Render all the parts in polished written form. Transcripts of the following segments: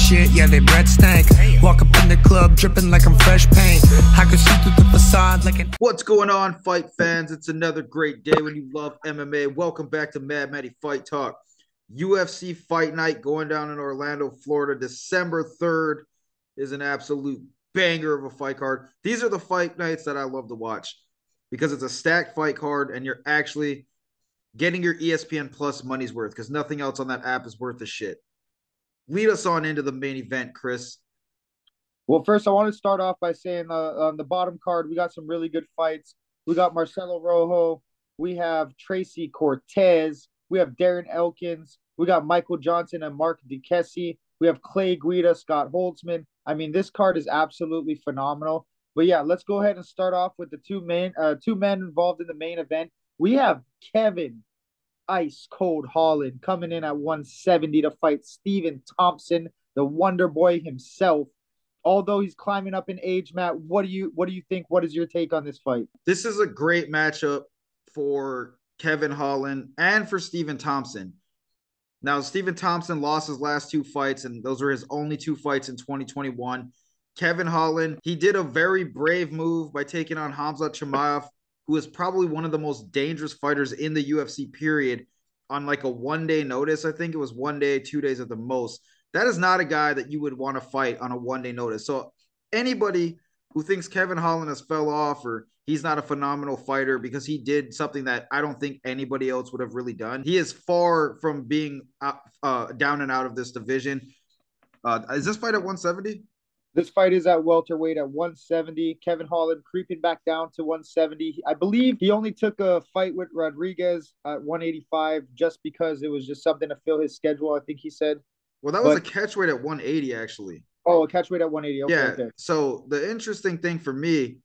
shit, yeah, they bread stank. Walk up in the club, dripping like I'm fresh paint. I can see through the facade like an... What's going on, fight fans? It's another great day when you love MMA. Welcome back to Matty Fight Talk. UFC Fight Night going down in Orlando, Florida, December 3rd is an absolute banger of a fight card. These are the fight nights that I love to watch because it's a stacked fight card and you're actually getting your ESPN Plus money's worth because nothing else on that app is worth a shit. Lead us on into the main event, Chris. Well, first, I want to start off by saying on the bottom card, we got some really good fights. We got Marcelo Rojo. We have Tracy Cortez. We have Darren Elkins. We got Michael Johnson and Mark Duplessis. We have Clay Guida, Scott Holtzman. I mean, this card is absolutely phenomenal. But yeah, let's go ahead and start off with the two men involved in the main event. We have Kevin Ice Cold Holland coming in at 170 to fight Stephen Thompson, the Wonder Boy himself. Although he's climbing up in age, Matt, what do you think? What is your take on this fight? This is a great matchup for Kevin Holland and for Stephen Thompson. Now, Stephen Thompson lost his last two fights, and those were his only two fights in 2021. Kevin Holland, he did a very brave move by taking on Khamzat Chimaev, who is probably one of the most dangerous fighters in the UFC period, on like a one-day notice. I think it was 1 day, 2 days at the most. That is not a guy that you would want to fight on a one-day notice. So anybody who thinks Kevin Holland has fell off or he's not a phenomenal fighter because he did something that I don't think anybody else would have really done, he is far from being down and out of this division. Is this fight at 170? This fight is at welterweight at 170. Kevin Holland creeping back down to 170. I believe he only took a fight with Rodriguez at 185 just because it was just something to fill his schedule, I think he said. Well, that was a catchweight at 180, actually. Oh, a catchweight at 180. Okay, yeah. Okay. So the interesting thing for me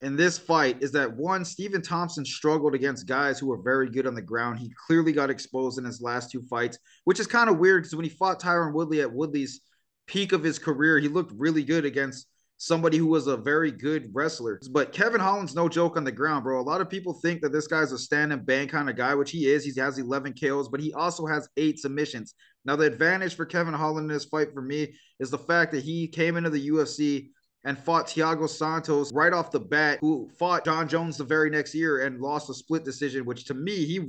in this fight is that, one, Stephen Thompson struggled against guys who were very good on the ground. He clearly got exposed in his last two fights, which is kind of weird because when he fought Tyron Woodley at Woodley's peak of his career, he looked really good against somebody who was a very good wrestler. But Kevin Holland's no joke on the ground, bro. A lot of people think that this guy's a stand and bang kind of guy, which he is. He has 11 KOs, but he also has 8 submissions. Now, the advantage for Kevin Holland in this fight for me is the fact that he came into the UFC and fought Thiago Santos right off the bat, who fought John Jones the very next year and lost a split decision, which to me,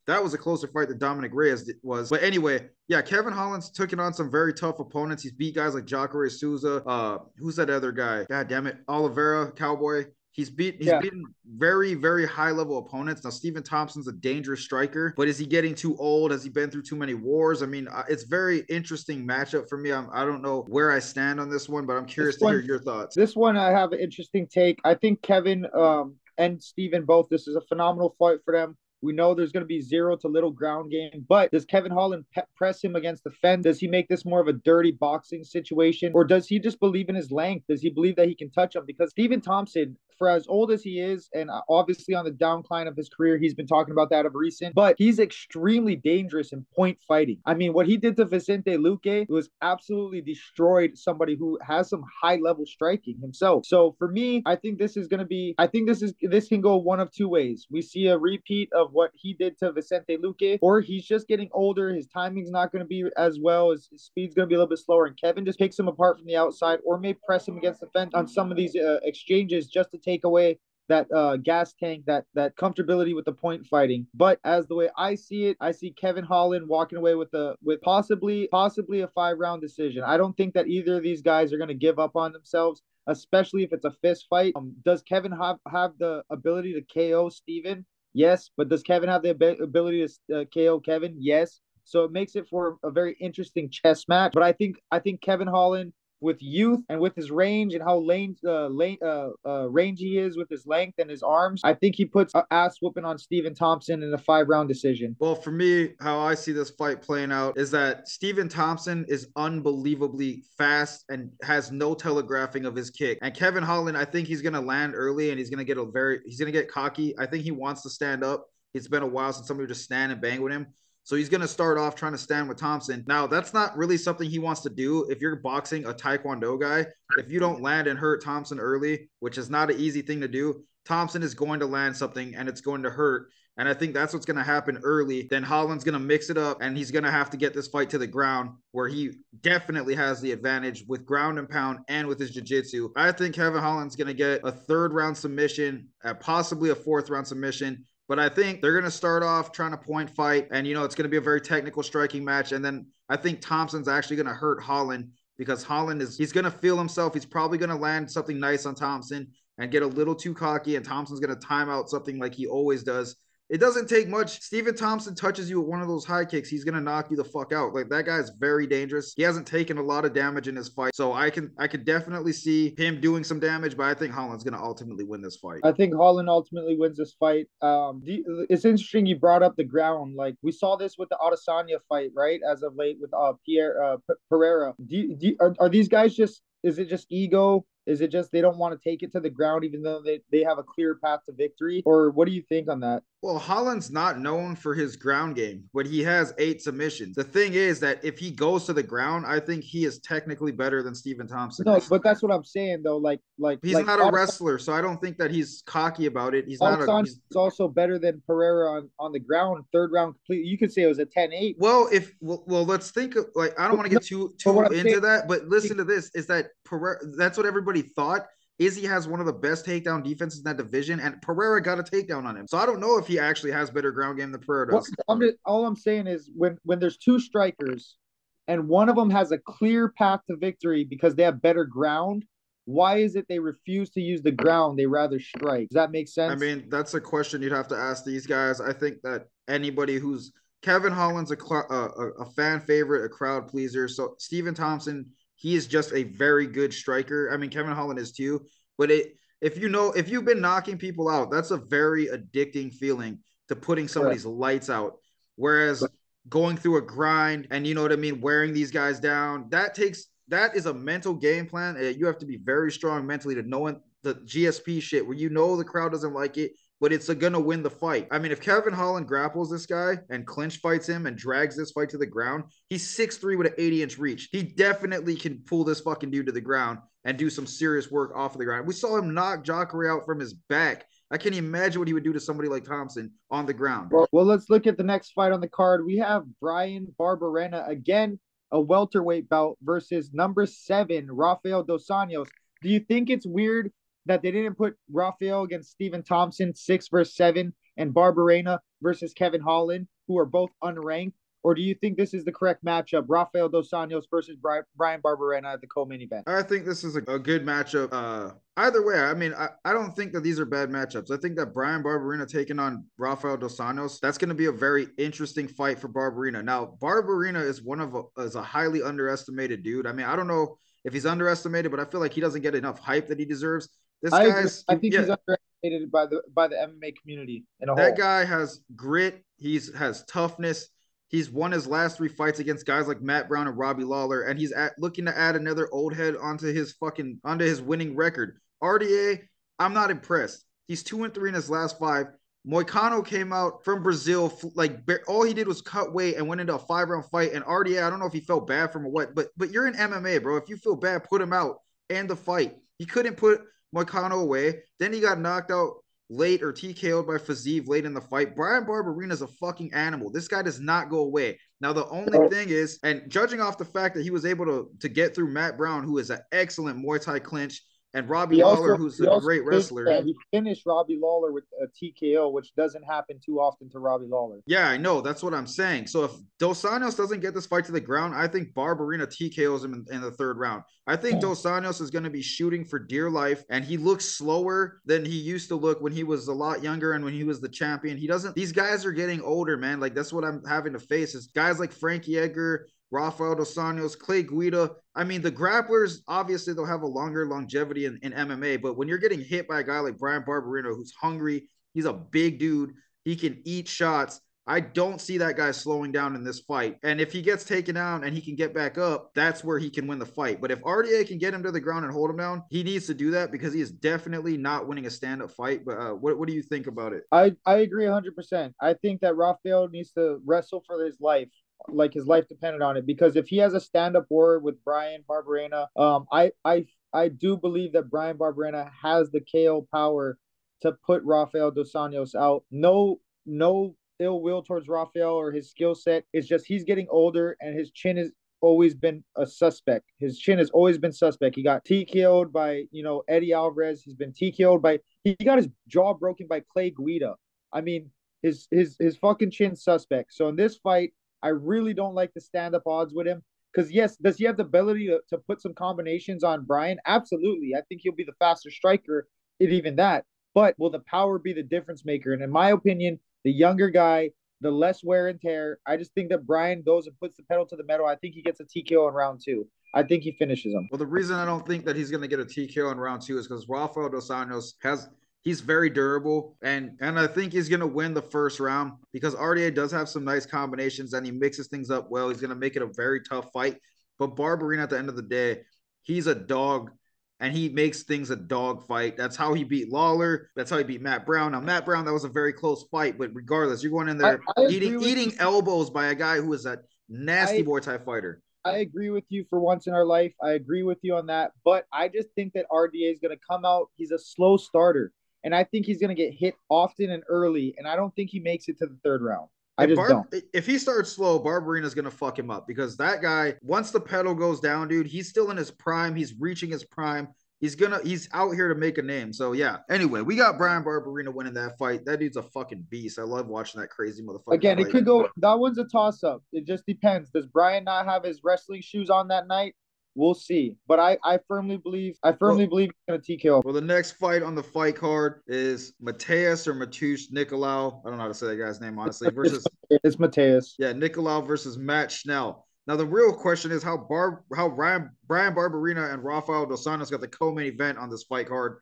that was a closer fight than Dominic Reyes was. But anyway, yeah, Kevin Holland's taken on some very tough opponents. He's beat guys like Jacare Souza. Who's that other guy? God damn it. Oliveira, Cowboy. He's beaten very, very high-level opponents. Now, Stephen Thompson's a dangerous striker, but is he getting too old? Has he been through too many wars? I mean, it's very interesting matchup for me. I don't know where I stand on this one, but I'm curious to hear your thoughts. This one, I have an interesting take. I think Kevin and Stephen both, this is a phenomenal fight for them. We know there's going to be zero to little ground game, but does Kevin Holland press him against the fence? Does he make this more of a dirty boxing situation? Or does he just believe in his length? Does he believe that he can touch him? Because Stephen Thompson, for as old as he is, and obviously on the downcline of his career, he's been talking about that of recent, but he's extremely dangerous in point fighting. I mean, what he did to Vicente Luque was absolutely destroyed somebody who has some high-level striking himself. So for me, I think this can go one of two ways. We see a repeat of what he did to Vicente Luque, or he's just getting older. His timing's not going to be as well. His speed's going to be a little bit slower, and Kevin just picks him apart from the outside, or may press him against the fence on some of these exchanges just to take away that gas tank, that comfortability with the point fighting. But as the way I see it, I see Kevin Holland walking away with possibly a 5-round decision. I don't think that either of these guys are going to give up on themselves, especially if it's a fist fight. Does Kevin have the ability to KO Steven? Yes. But does Kevin have the ability to KO Kevin? Yes. So it makes it for a very interesting chess match. But I think Kevin Holland, with youth and with his range and how range he is with his length and his arms, I think he puts an ass whooping on Stephen Thompson in a 5-round decision. Well, for me, how I see this fight playing out is that Stephen Thompson is unbelievably fast and has no telegraphing of his kick. And Kevin Holland, I think he's going to land early and he's going to get cocky. I think he wants to stand up. It's been a while since somebody would just stand and bang with him. So he's going to start off trying to stand with Thompson. Now, that's not really something he wants to do. If you're boxing a Taekwondo guy, if you don't land and hurt Thompson early, which is not an easy thing to do, Thompson is going to land something and it's going to hurt. And I think that's what's going to happen early. Then Holland's going to mix it up and he's going to have to get this fight to the ground where he definitely has the advantage with ground and pound and with his jiu-jitsu. I think Kevin Holland's going to get a 3rd round submission, possibly a 4th round submission. But I think they're going to start off trying to point fight. And, it's going to be a very technical striking match. And then I think Thompson's actually going to hurt Holland because he's going to feel himself. He's probably going to land something nice on Thompson and get a little too cocky. And Thompson's going to time out something like he always does. It doesn't take much. Stephen Thompson touches you with one of those high kicks, he's gonna knock you the fuck out. Like, that guy's very dangerous. He hasn't taken a lot of damage in his fight, so I could definitely see him doing some damage. But I think Holland's gonna ultimately win this fight. I think Holland ultimately wins this fight. It's interesting you brought up the ground. Like, we saw this with the Adesanya fight, right? As of late with Pereira. Are these guys just? Is it just ego? Is it just they don't want to take it to the ground even though they have a clear path to victory? Or what do you think on that? Well, Holland's not known for his ground game, but he has 8 submissions. The thing is that if he goes to the ground, I think he is technically better than Stephen Thompson. No, but that's what I'm saying though. Like he's not a wrestler, so I don't think that he's cocky about it. He's also better than Pereira on the ground. 3rd round complete. You could say it was a 10-8. Well, let's think of, like, I don't want to get too into that, but listen to this: is that Pereira? That's what everybody thought. Izzy has one of the best takedown defenses in that division, and Pereira got a takedown on him. So I don't know if he actually has better ground game than Pereira does. All I'm saying is when there's 2 strikers and one of them has a clear path to victory because they have better ground, why is it they refuse to use the ground? They rather strike. Does that make sense? I mean, that's a question you'd have to ask these guys. I think that anybody who's Kevin Holland's a fan favorite, a crowd pleaser. So Stephen Thompson, he is just a very good striker. I mean, Kevin Holland is too. But if you've been knocking people out, that's a very addicting feeling to putting somebody's lights out. Whereas going through a grind and, you know what I mean, wearing these guys down, that is a mental game plan. You have to be very strong mentally to know the GSP shit where the crowd doesn't like it, but it's going to win the fight. I mean, if Kevin Holland grapples this guy and clinch fights him and drags this fight to the ground, he's 6'3" with an 80-inch reach. He definitely can pull this fucking dude to the ground and do some serious work off of the ground. We saw him knock Jacare out from his back. I can't imagine what he would do to somebody like Thompson on the ground. Well, let's look at the next fight on the card. We have Brian Barberena, again, a welterweight bout versus number 7, Rafael Dos Anjos. Do you think it's weird that they didn't put Rafael against Stephen Thompson 6 versus 7 and Barberena versus Kevin Holland, who are both unranked? Or do you think this is the correct matchup, Rafael Dos Anjos versus Brian Barberena at the co-main event? I think this is a good matchup. Either way, I mean, I don't think that these are bad matchups. I think that Brian Barberena taking on Rafael Dos Anjos, that's going to be a very interesting fight for Barberena. Now, Barberena is a highly underestimated dude. I mean, I don't know if he's underestimated, but I feel like he doesn't get enough hype that he deserves. I think he's underestimated by the MMA community in a whole. That guy has grit. Has toughness. He's won his last 3 fights against guys like Matt Brown and Robbie Lawler, and he's looking to add another old head onto his winning record. RDA, I'm not impressed. He's 2-3 in his last 5. Moicano came out from Brazil, all he did was cut weight and went into a 5-round fight. And RDA, I don't know if he felt bad from what, but you're in MMA, bro. If you feel bad, put him out and the fight. He couldn't put Moicano away. Then he got knocked out late or TKO'd by Fiziev late in the fight. Brian Barberena is a fucking animal. This guy does not go away. Now, the only thing is, and judging off the fact that he was able to get through Matt Brown, who is an excellent Muay Thai clinch, and Robbie Lawler, who's a great wrestler. He finished Robbie Lawler with a TKO, which doesn't happen too often to Robbie Lawler. Yeah, I know. That's what I'm saying. So if Dos Anjos doesn't get this fight to the ground, I think Barberena TKOs him in the 3rd round. I think Dos Anjos is going to be shooting for dear life, and he looks slower than he used to look when he was a lot younger and when he was the champion. These guys are getting older, man. Like, that's what I'm having to face is guys like Frankie Edgar, Rafael Dos Anjos, Clay Guida. I mean, the grapplers, obviously, they'll have a longer longevity in MMA, but when you're getting hit by a guy like Brian Barberena, who's hungry, he's a big dude, he can eat shots. I don't see that guy slowing down in this fight. And if he gets taken down and he can get back up, that's where he can win the fight. But if RDA can get him to the ground and hold him down, he needs to do that because he is definitely not winning a stand-up fight. But what do you think about it? I agree 100%. I think that Rafael needs to wrestle for his life. Like his life depended on it, because if he has a stand-up war with Brian Barberena, I do believe that Brian Barberena has the KO power to put Rafael dos Anjos out. No ill will towards Rafael or his skill set. It's just he's getting older and his chin has always been a suspect. His chin has always been suspect. He got TKO'd by, Eddie Alvarez. He's been TKO'd by, he got his jaw broken by Clay Guida. I mean, his fucking chin suspect. So in this fight, I really don't like the stand-up odds with him. Because yes, does he have the ability to put some combinations on Brian? Absolutely. I think he'll be the faster striker in even that. But will the power be the difference maker? And in my opinion, the younger guy, the less wear and tear. I just think that Brian goes and puts the pedal to the metal. I think he gets a TKO in round 2. I think he finishes him. Well, the reason I don't think that he's going to get a TKO in round 2 is because Rafael dos Anjos he's very durable, and I think he's going to win the first round because RDA does have some nice combinations and he mixes things up well. He's going to make it a very tough fight. But Barberena, at the end of the day, he's a dog, and he makes things a dog fight. That's how he beat Lawler. That's how he beat Matt Brown. Now, Matt Brown, that was a very close fight, but regardless, you're going in there eating elbows by a guy who is a nasty boy type fighter. I agree with you for once in our life. I agree with you on that. But I just think that RDA is going to come out. He's a slow starter. And I think he's going to get hit often and early. And I don't think he makes it to the third round. I just don't. If he starts slow, Barberena's going to fuck him up because that guy, once the pedal goes down, dude, he's still in his prime. He's reaching his prime. He's out here to make a name. So yeah. Anyway, we got Brian Barberena winning that fight. That dude's a fucking beast. I love watching that crazy motherfucker. Again, it could go. That one's a toss up. It just depends. Does Brian not have his wrestling shoes on that night? We'll see. But I firmly believe he's going to TKO. Well, the next fight on the fight card is Mateus or Anjos Nicolau. I don't know how to say that guy's name, honestly. It's Mateus. Yeah, Nicolau versus Matt Schnell. Now, the real question is how Brian Barberena and Rafael dos Anjos got the co-main event on this fight card.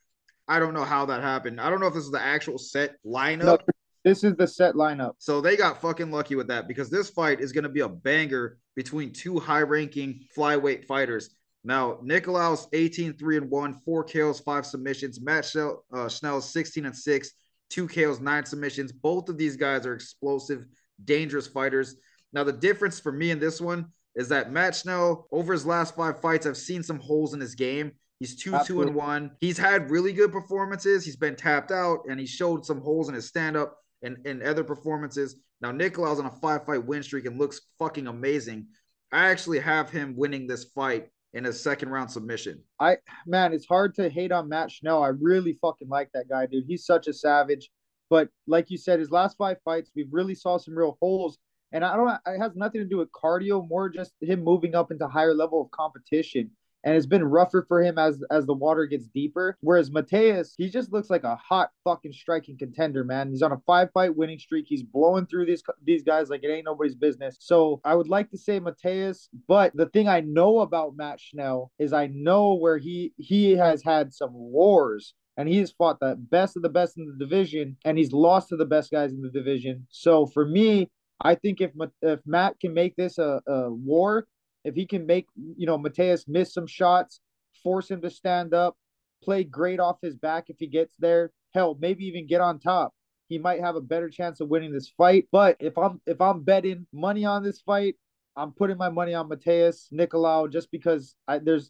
I don't know how that happened. I don't know if this is the actual set lineup. No, this is the set lineup. So they got fucking lucky with that because this fight is going to be a banger between two high-ranking flyweight fighters. Now, Nicolau's 18-3-1, 4 KOs, 5 submissions. Matt Schnell's 16-6, 2 KOs, 9 submissions. Both of these guys are explosive, dangerous fighters. Now, the difference for me in this one is that Matt Schnell, over his last 5 fights, I've seen some holes in his game. He's 2-2-1. He's had really good performances. He's been tapped out, and he showed some holes in his stand-up and other performances. Now, Nicolau's on a 5-fight win streak and looks fucking amazing. I actually have him winning this fight in a second-round submission. It's hard to hate on Matt Schnell. I really fucking like that guy, dude. He's such a savage. But like you said, his last 5 fights, we really saw some real holes. And it has nothing to do with cardio, more just him moving up into higher level of competition. And it's been rougher for him as the water gets deeper. Whereas Mateus, he just looks like a hot fucking striking contender, man. He's on a 5-fight winning streak. He's blowing through these guys like it ain't nobody's business. So I would like to say Mateus, but the thing I know about Matt Schnell is I know where he has had some wars. And he has fought the best of the best in the division, and he's lost to the best guys in the division. So for me, I think if Matt can make this a war, if he can make, Mateus miss some shots, force him to stand up, play great off his back if he gets there, hell, maybe even get on top, he might have a better chance of winning this fight. But if I'm betting money on this fight, I'm putting my money on Mateus Nicolau just because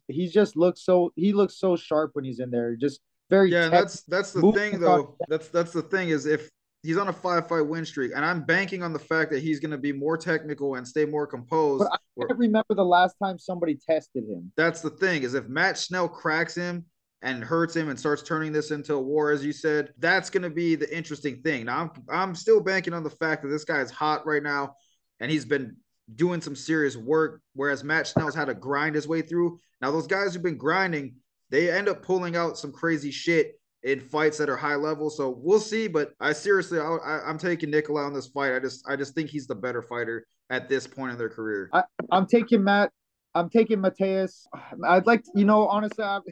he looks so sharp when he's in there. Just very that's the thing though. That's the thing is if he's on a 5-fight win streak, and I'm banking on the fact that he's going to be more technical and stay more composed. But I can't remember the last time somebody tested him. That's the thing is if Matt Schnell cracks him and hurts him and starts turning this into a war, as you said, that's going to be the interesting thing. Now, I'm still banking on the fact that this guy is hot right now, and he's been doing some serious work, whereas Matt Schnell's had to grind his way through. Now, those guys who've been grinding, they end up pulling out some crazy shit in fights that are high level. So we'll see, but I'm taking Nicolau in this fight. I just think he's the better fighter at this point in their career. I'm taking Matt. I'm taking Mateus. I'd like to, honestly, I'm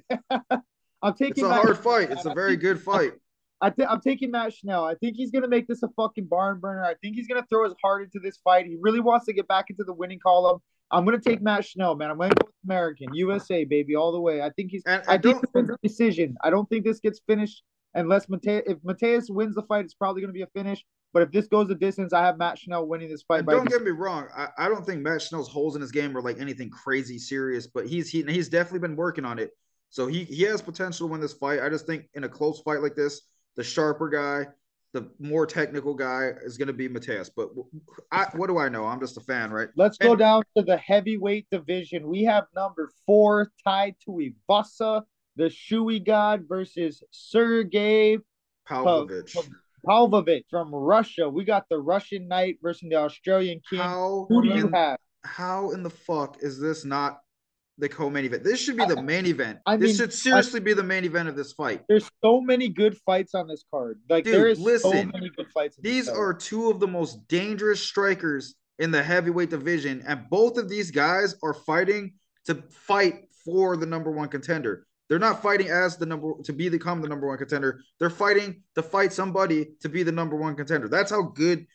taking. It's a hard fight. It's a very good fight. I'm taking Matt Schnell. I think he's gonna make this a fucking barn burner. I think he's gonna throw his heart into this fight. He really wants to get back into the winning column. I'm gonna take Matt Schnell, man. I'm gonna go with American, USA, baby, all the way. I think it's a decision. I don't think this gets finished unless if Mateus wins the fight, it's probably gonna be a finish. But if this goes the distance, I have Matt Schnell winning this fight. Don't get me wrong. I don't think Matt Schnell's holes in his game are like anything crazy serious, but he's definitely been working on it. So he has potential to win this fight. I just think in a close fight like this, the sharper guy, the more technical guy is going to be Mateus. But what do I know? I'm just a fan, right? Let's go down to the heavyweight division. We have number 4, Tai Tuivasa, the Shui God, versus Sergey Pavlovich from Russia. We got the Russian Knight versus the Australian King. Who do you have? How in the fuck is this not the co-main event? This should be the main event. This should seriously be the main event of this fight. There's so many good fights on this card. Like, dude, there is so many good fights. These are two of the most dangerous strikers in the heavyweight division, and both of these guys are fighting to fight for the number one contender. They're not fighting as become the number one contender. They're fighting to fight somebody to be the number one contender. That's how good.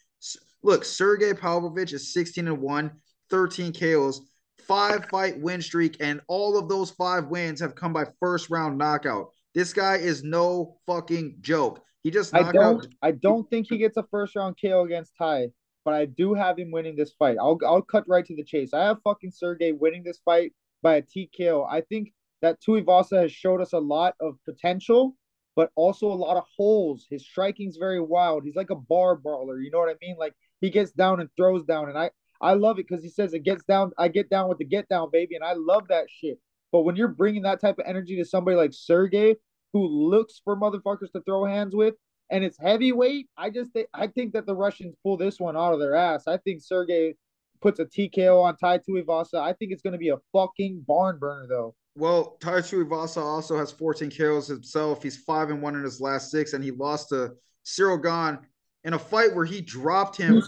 Look, Sergey Pavlovich is 16-1, 13 KOs, 5-fight win streak, and all of those 5 wins have come by first round knockout. This guy is no fucking joke. He just knocked out. I don't think he gets a first round KO against Tai, but I do have him winning this fight. I'll cut right to the chase. I have fucking Sergey winning this fight by a TKO. I think that Tuivasa has showed us a lot of potential, but also a lot of holes. His striking's very wild. He's like a bar brawler. You know what I mean? Like, he gets down and throws down, and I love it because he says it gets down. I get down with the get down, baby, and I love that shit. But when you're bringing that type of energy to somebody like Sergey, who looks for motherfuckers to throw hands with, and it's heavyweight, I think that the Russians pull this one out of their ass. I think Sergey puts a TKO on Tai Tuivasa. I think it's going to be a fucking barn burner, though. Well, Tai Tuivasa also has 14 KOs himself. He's 5-1 in his last 6, and he lost to Cyril Gane in a fight where he dropped him.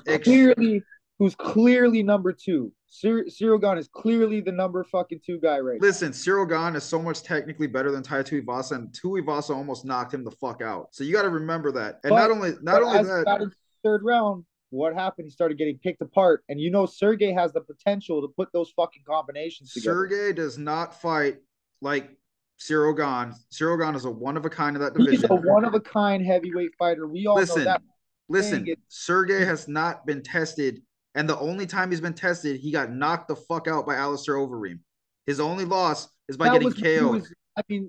Who's clearly number 2. Cyril Gane is clearly the number fucking 2 guy right now. Listen, Cyril Gane is so much technically better than Tai Tuivasa, and Tuivasa almost knocked him the fuck out. So you got to remember that. And not only that, got in the third round, what happened? He started getting picked apart, and Sergey has the potential to put those fucking combinations together. Sergey does not fight like Cyril Gane. Cyril Gane is a one of a kind of that division. He's a one of a kind heavyweight fighter. We all know that. Listen, Sergey has not been tested. And the only time he's been tested, he got knocked the fuck out by Alistair Overeem. His only loss is by getting KO'd.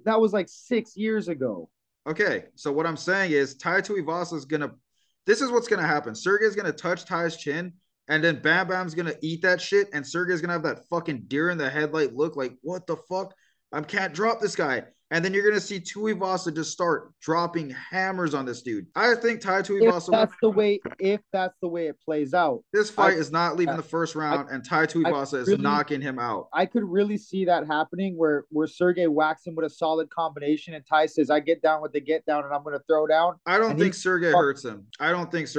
That was like 6 years ago. Okay, so what I'm saying is Tai Tuivasa is going to – this is what's going to happen. Sergey's going to touch Tai's chin, and then Bam Bam's going to eat that shit, and Sergey's going to have that fucking deer in the headlight look like, what the fuck? I can't drop this guy. And then you're going to see Tuivasa just start dropping hammers on this dude. I think Tai Tuivasa... If that's the way it plays out. This fight is not leaving the first round, and Tai Tuivasa is knocking him out. I could really see that happening where Sergey whacks him with a solid combination, and Tai says, I get down with the get down, and I'm going to throw down. I don't think Sergey hurts him. I think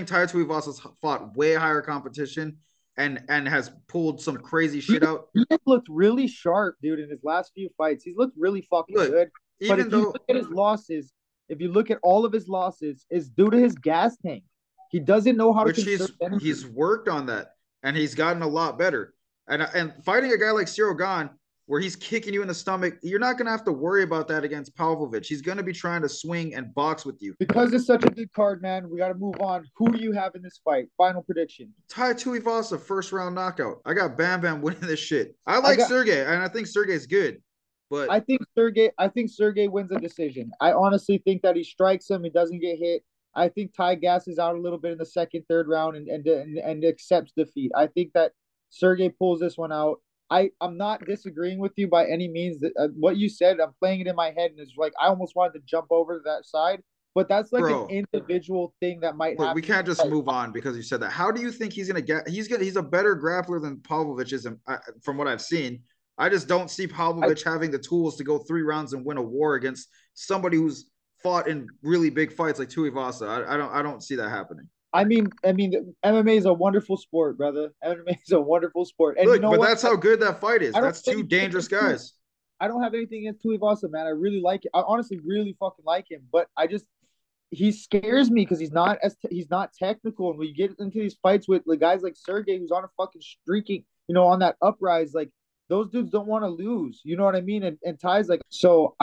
Tai Tuivasa's fought way higher competition and has pulled some crazy shit out. He looked really sharp, dude, in his last few fights. He's looked really fucking good. But if you look at his losses, if you look at all of his losses, it's due to his gas tank. He doesn't know how to conserve energy. He's worked on that, and he's gotten a lot better. And fighting a guy like Cyril Gane, where he's kicking you in the stomach, you're not going to have to worry about that against Pavlovich. He's going to be trying to swing and box with you. Because it's such a good card, man, we got to move on. Who do you have in this fight? Final prediction. Tai Tuivasa, first round knockout. I got Bam Bam winning this shit. I like Sergey, and I think Sergey's good. But I think Sergey wins a decision. I honestly think that he strikes him. He doesn't get hit. I think Tai gasses out a little bit in the second, third round and accepts defeat. I think that Sergey pulls this one out. I'm not disagreeing with you by any means. What you said, I'm playing it in my head, and it's like I almost wanted to jump over to that side. But that's like an individual thing that might happen. We can't just move on because you said that. How do you think he's going to get – he's a better grappler than Pavlovich is from what I've seen. I just don't see Pavlovich having the tools to go 3 rounds and win a war against somebody who's fought in really big fights like Tuivasa. I don't see that happening. I mean, MMA is a wonderful sport, brother. MMA is a wonderful sport. And look, but that's how good that fight is. That's 2 dangerous guys. I don't have anything against Tuivasa, man. I really like it. I honestly really fucking like him, but he scares me because he's not technical. And when you get into these fights with the guys like Sergey, who's on a fucking streaking, on that uprise, like those dudes don't want to lose. You know what I mean? And Ty's like, so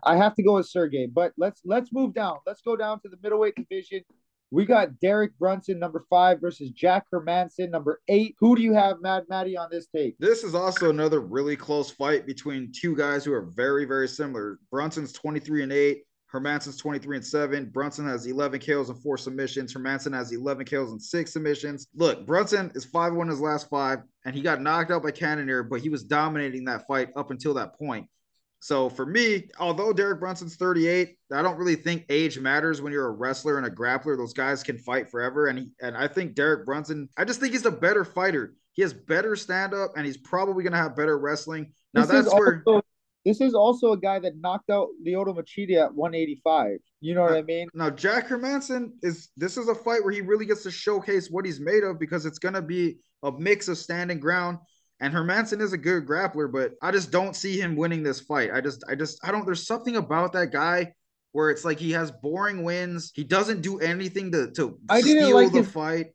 I have to go with Sergey. But let's move down. Let's go down to the middleweight division. We got Derek Brunson, number 5, versus Jack Hermansson, number 8. Who do you have, Matty, on this take? This is also another really close fight between 2 guys who are very, very similar. Brunson's 23-8. Hermansson's 23-7. Brunson has 11 KOs and 4 submissions. Hermansson has 11 KOs and 6 submissions. Look, Brunson is 5-1 in his last 5, and he got knocked out by Cannonier, but he was dominating that fight up until that point. So for me, although Derek Brunson's 38, I don't really think age matters when you're a wrestler and a grappler. Those guys can fight forever. And I think Derek Brunson, I just think he's a better fighter. He has better stand-up, and he's probably going to have better wrestling. Now, this is also a guy that knocked out Lyoto Machida at 185. You know what I mean? Now, Jack Hermansson this is a fight where he really gets to showcase what he's made of, because it's going to be a mix of standing ground. And Hermansson is a good grappler, but I just don't see him winning this fight. I don't, there's something about that guy where it's like he has boring wins. He doesn't do anything to steal the fight.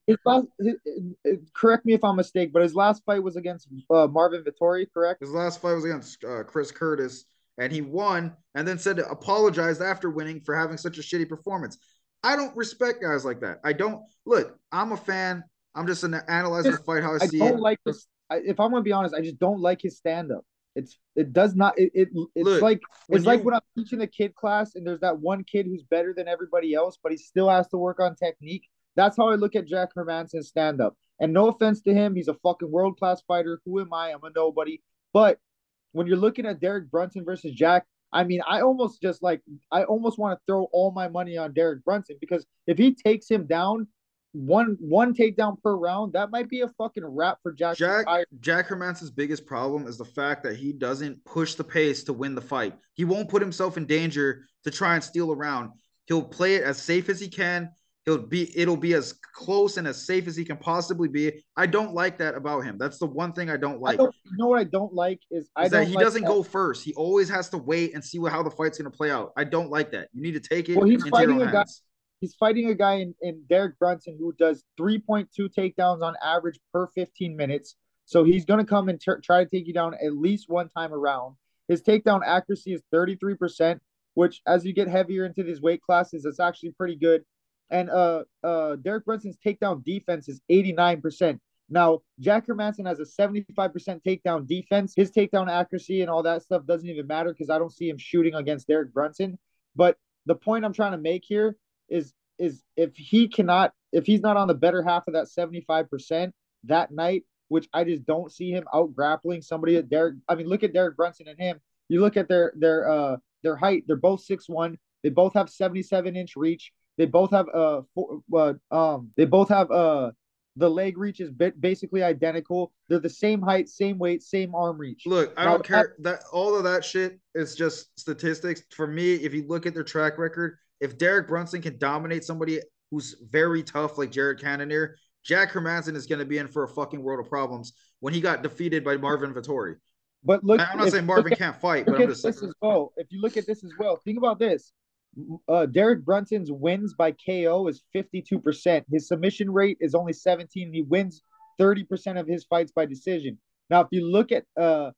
Correct me if I'm mistaken, but his last fight was against Marvin Vettori, correct? His last fight was against Chris Curtis, and he won, and then said apologized after winning for having such a shitty performance. I don't respect guys like that. I don't. Look, I'm a fan. I'm just analyzing the fight how I see it. I don't like this. If I'm gonna be honest, I just don't like his stand-up. It's like when I'm teaching the kid class and there's that one kid who's better than everybody else, but he still has to work on technique. That's how I look at Jack Hermansson's stand-up. And no offense to him, he's a fucking world-class fighter. Who am I? I'm a nobody. But when you're looking at Derek Brunson versus Jack, I mean, I almost want to throw all my money on Derek Brunson, because if he takes him down, one takedown per round, that might be a fucking wrap for Jack Hermansson's biggest problem is the fact that he doesn't push the pace to win the fight. He won't put himself in danger to try and steal a round. He'll play it as safe as he can. It'll be as close and as safe as he can possibly be. I don't like that about him. That's the one thing I don't like. You know what I don't like is that he doesn't go first. He always has to wait and see how the fight's going to play out. I don't like that. You need to take it into your own hands. He's fighting a guy in Derek Brunson who does 3.2 takedowns on average per 15 minutes. So he's going to come and try to take you down at least one time around. His takedown accuracy is 33%, which as you get heavier into these weight classes, it's actually pretty good. And Derek Brunson's takedown defense is 89%. Now, Jack Hermansson has a 75% takedown defense. His takedown accuracy and all that stuff doesn't even matter because I don't see him shooting against Derek Brunson. But the point I'm trying to make here is if he's not on the better half of that 75% that night, which I just don't see him out grappling somebody at Derek. I mean, look at Derek Brunson and him. You look at their height. They're both 6'1". They both have 77-inch reach. They both have the leg reach is basically identical. They're the same height, same weight, same arm reach. Look, I don't care that all of that shit is just statistics. For me, if you look at their track record, if Derek Brunson can dominate somebody who's very tough like Jared Cannonier, Jack Hermansson is going to be in for a fucking world of problems when he got defeated by Marvin Vettori. But look, I'm not saying Marvin can't fight, but I'm just saying. If you look at this as well, think about this. Derek Brunson's wins by KO is 52%. His submission rate is only 17. He wins 30% of his fights by decision. Now, if you look at Jack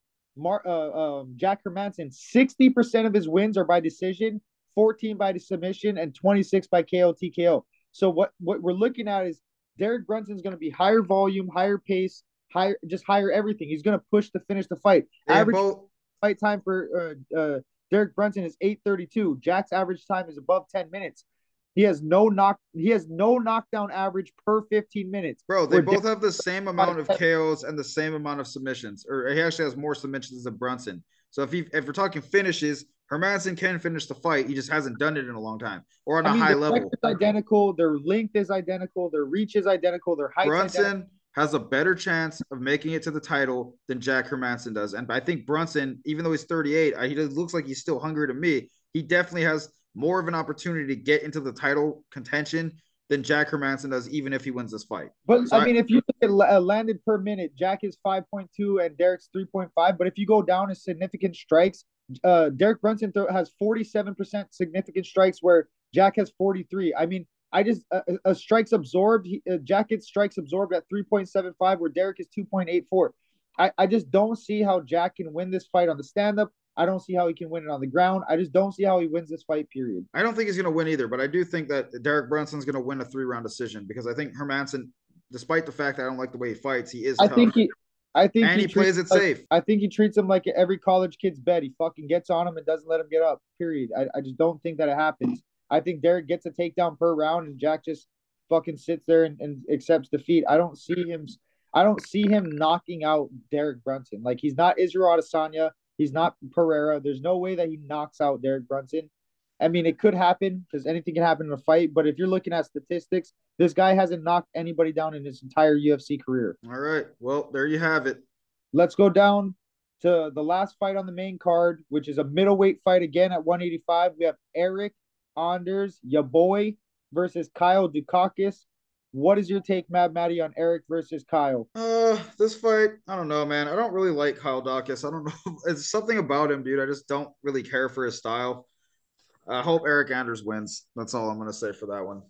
Hermansson, 60% of his wins are by decision, 14 by submission, and 26 by KO TKO. So what we're looking at is Derek Brunson's going to be higher volume, higher pace, higher everything. He's going to push to finish the fight. Average fight time for Derek Brunson is 8:32. Jack's average time is above 10 minutes. He has no knockdown average per 15 minutes. Bro, they both have the same amount of KOs and the same amount of submissions. Or he actually has more submissions than Brunson. So if we're talking finishes, Hermansson can finish the fight. He just hasn't done it in a long time or on a high level. Their identical. Their length is identical. Their reach is identical. Their height is identical. Has a better chance of making it to the title than Jack Hermansson does. And I think Brunson, even though he's 38, he looks like he's still hungry to me. He definitely has more of an opportunity to get into the title contention than Jack Hermansson does, even if he wins this fight. But so I mean, if you look at landed per minute, Jack is 5.2 and Derek's 3.5. But if you go down in significant strikes, Derek Brunson has 47% significant strikes where Jack has 43. I mean, strikes absorbed. Jack gets strikes absorbed at 3.75, where Derek is 2.84. I just don't see how Jack can win this fight on the stand-up. I don't see how he can win it on the ground. I just don't see how he wins this fight, period. I don't think he's going to win either, but I do think that Derek Brunson's going to win a 3-round decision because I think Hermansson, despite the fact that I don't like the way he fights, he is tough. I think and he plays it like, safe. I think he treats him like every college kid's bet. He fucking gets on him and doesn't let him get up. Period. I just don't think that it happens. I think Derek gets a takedown per round, and Jack just fucking sits there and accepts defeat. I don't see him knocking out Derek Brunson. Like, he's not Israel Adesanya. He's not Pereira. There's no way that he knocks out Derek Brunson. I mean, it could happen because anything can happen in a fight. But if you're looking at statistics, this guy hasn't knocked anybody down in his entire UFC career. All right. Well, there you have it. Let's go down to the last fight on the main card, which is a middleweight fight again at 185. We have Eric Anders, ya boy, versus Kyle Daukaus. What is your take, Matty, on Eric versus Kyle? This fight, I don't know, man. I don't really like Kyle Daukaus. I don't know. It's something about him, dude. I just don't really care for his style. I hope Eric Anders wins. That's all I'm gonna say for that one.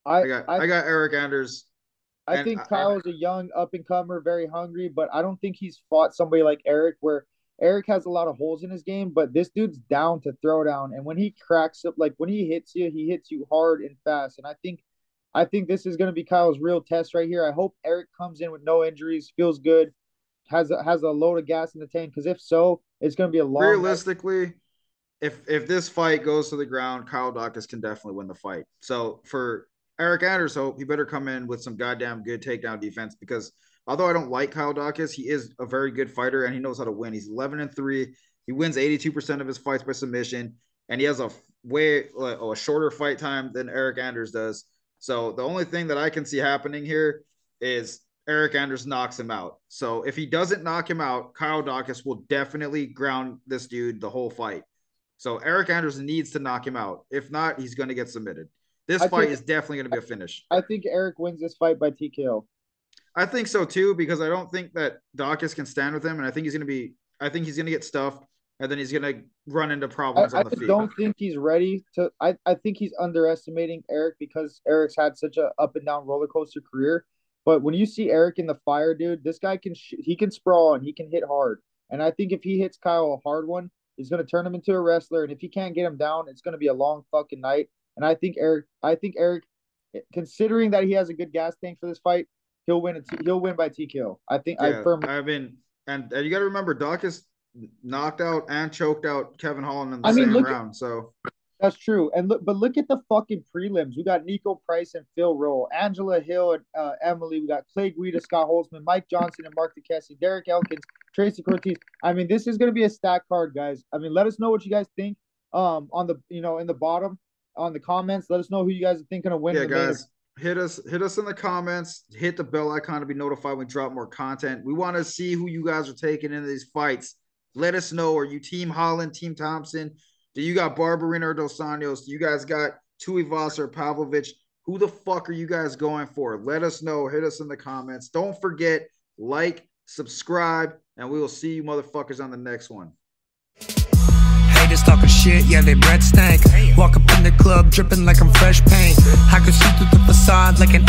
I got Eric Anders. I think Kyle's a young up-and-comer, very hungry, but I don't think he's fought somebody like Eric, where Eric has a lot of holes in his game, but this dude's down to throw down. And when he cracks up, like when he hits you hard and fast. And I think this is going to be Kyle's real test right here. I hope Eric comes in with no injuries, feels good, has a load of gas in the tank, because if so, it's going to be a long. Realistically, if this fight goes to the ground, Kyle Daukaus can definitely win the fight. So for Eric Anders, he better come in with some goddamn good takedown defense, because although I don't like Kyle Daukaus, he is a very good fighter and he knows how to win. He's 11-3. He wins 82% of his fights by submission, and he has a shorter fight time than Eric Anders does. So the only thing that I can see happening here is Eric Anders knocks him out. So if he doesn't knock him out, Kyle Daukaus will definitely ground this dude the whole fight. So Eric Anders needs to knock him out. If not, he's going to get submitted. This fight is definitely going to be a finish. I think Eric wins this fight by TKO. I think so too, because I don't think that Daukaus can stand with him, and I think he's going to get stuffed, and then he's going to run into problems on the feet. I don't think he's ready to. I think he's underestimating Eric, because Eric's had such a up and down roller coaster career. But when you see Eric in the fire, dude, this guy he can sprawl and he can hit hard. And I think if he hits Kyle a hard one, he's going to turn him into a wrestler. And if he can't get him down, it's going to be a long fucking night. And I think Eric, considering that he has a good gas tank for this fight, he'll win by TKO. I think. Yeah, and you got to remember, Daukaus knocked out and choked out Kevin Holland in the same round. So that's true. And look at the fucking prelims. We got Nico Price and Phil Rowe, Angela Hill and Emily. We got Clay Guida, Scott Holtzman, Mike Johnson and Mark DeCassie, Derek Elkins, Tracy Cortez. I mean, this is going to be a stacked card, guys. I mean, let us know what you guys think. On the in the bottom on the comments. Let us know who you guys are thinking of winning. Yeah, guys. Hit us in the comments. Hit the bell icon to be notified when we drop more content. We want to see who you guys are taking into these fights. Let us know. Are you Team Holland, Team Thompson? Do you got Barberena or Dos Anjos? Do you guys got Tuivasa or Pavlovich? Who the fuck are you guys going for? Let us know. Hit us in the comments. Don't forget, like, subscribe, and we will see you motherfuckers on the next one. Haters talking shit, yeah, they breath stank. Walk up in the club dripping like I'm fresh paint. I can see through the facade like an